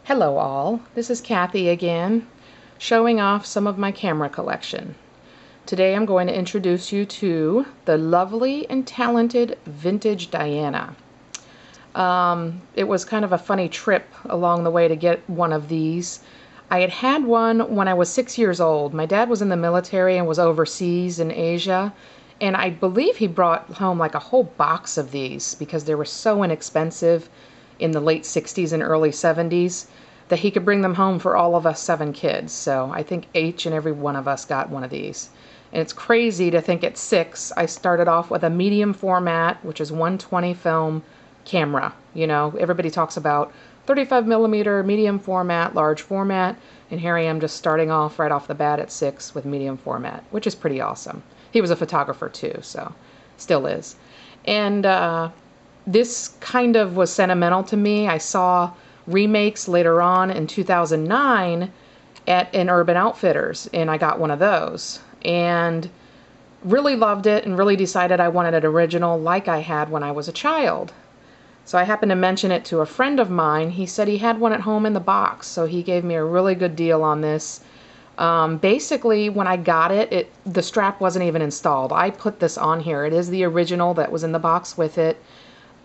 Hello all, this is Kathy again, showing off some of my camera collection. Today I'm going to introduce you to the lovely and talented Vintage Diana. It was kind of a funny trip along the way to get one of these. I had had one when I was 6 years old. My dad was in the military and was overseas in Asia, and I believe he brought home like a whole box of these because they were so inexpensive in the late 60s and early 70s that he could bring them home for all of us 7 kids. So I think each and every one of us got one of these. And it's crazy to think at 6 I started off with a medium format, which is 120 film camera. You know, everybody talks about 35 millimeter, medium format, large format, and here I am just starting off right off the bat at 6 with medium format, which is pretty awesome. He was a photographer too, so still is. And this kind of was sentimental to me. I saw remakes later on in 2009 in Urban Outfitters, and I got one of those and really loved it and really decided I wanted an original like I had when I was a child. So I happened to mention it to a friend of mine. He said he had one at home in the box, so he gave me a really good deal on this. Basically, when I got it, the strap wasn't even installed. I put this on here. It is the original that was in the box with it.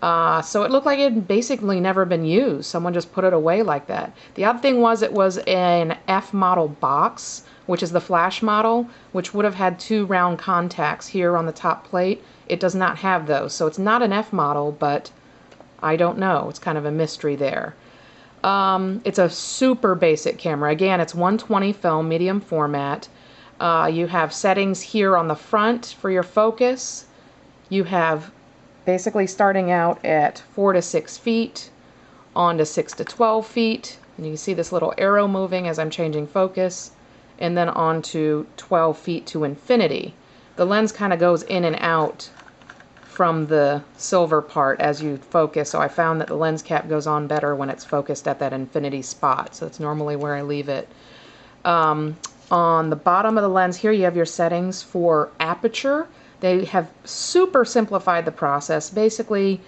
So it looked like it had basically never been used. Someone just put it away like that. The odd thing was it was an F model box, which is the flash model, which would have had 2 round contacts here on the top plate. It does not have those. So it's not an F model, but I don't know. It's kind of a mystery there. It's a super basic camera. Again, it's 120 film, medium format. You have settings here on the front for your focus. You have basically starting out at 4 to 6 feet, on to 6 to 12 feet. And you can see this little arrow moving as I'm changing focus. And then on to 12 feet to infinity. The lens kind of goes in and out from the silver part as you focus, so I found that the lens cap goes on better when it's focused at that infinity spot, so that's normally where I leave it. On the bottom of the lens here you have your settings for aperture. They have super simplified the process. Basically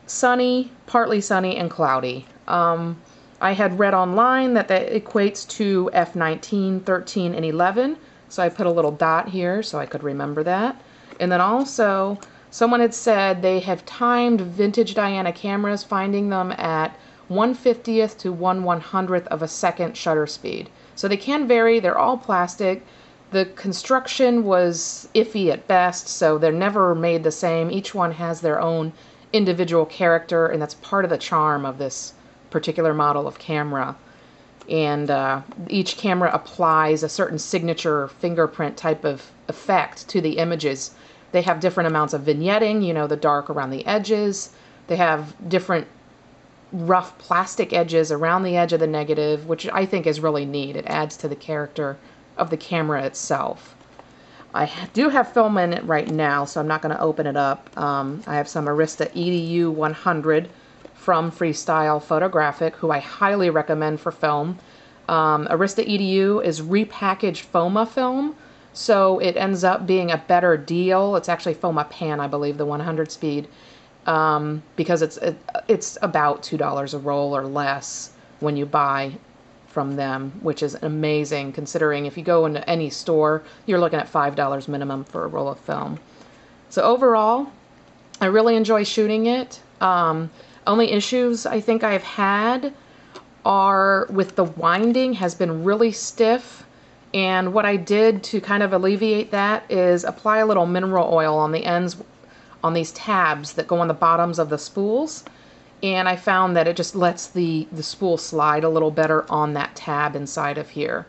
sunny, partly sunny, and cloudy. I had read online that equates to f19, 13, and 11, so I put a little dot here so I could remember that. And then also someone had said they have timed Vintage Diana cameras, finding them at 1/50th to 1/100th of a second shutter speed. So they can vary. They're all plastic. The construction was iffy at best, so they're never made the same. Each one has their own individual character, and that's part of the charm of this particular model of camera. And each camera applies a certain signature fingerprint type of effect to the images. They have different amounts of vignetting, you know, the dark around the edges. They have different rough plastic edges around the edge of the negative, which I think is really neat. It adds to the character of the camera itself. I do have film in it right now, so I'm not going to open it up. I have some Arista EDU 100 from Freestyle Photographic, who I highly recommend for film. Arista EDU is repackaged FOMA film, so it ends up being a better deal. It's actually FOMA pan, I believe, the 100 speed, because it's about $2 a roll or less when you buy from them, which is amazing considering if you go into any store, you're looking at $5 minimum for a roll of film. So overall, I really enjoy shooting it. Only issues I think I've had are with the winding has been really stiff. And what I did to kind of alleviate that is apply a little mineral oil on the ends, on these tabs that go on the bottoms of the spools. And I found that it just lets the spool slide a little better on that tab inside of here.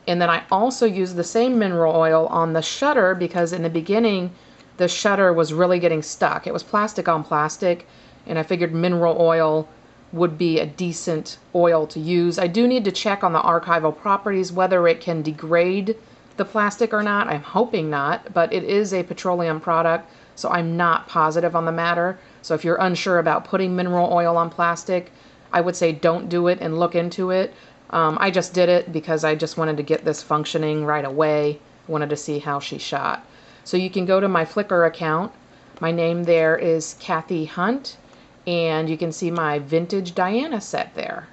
And then I also used the same mineral oil on the shutter because in the beginning the shutter was really getting stuck. It was plastic on plastic, and I figured mineral oil would be a decent oil to use. I do need to check on the archival properties whether it can degrade the plastic or not. I'm hoping not, but it is a petroleum product, so I'm not positive on the matter. So if you're unsure about putting mineral oil on plastic, I would say don't do it and look into it. I just did it because I just wanted to get this functioning right away. I wanted to see how she shot. So you can go to my Flickr account. My name there is Kathy Hunt, and you can see my Vintage Diana set there.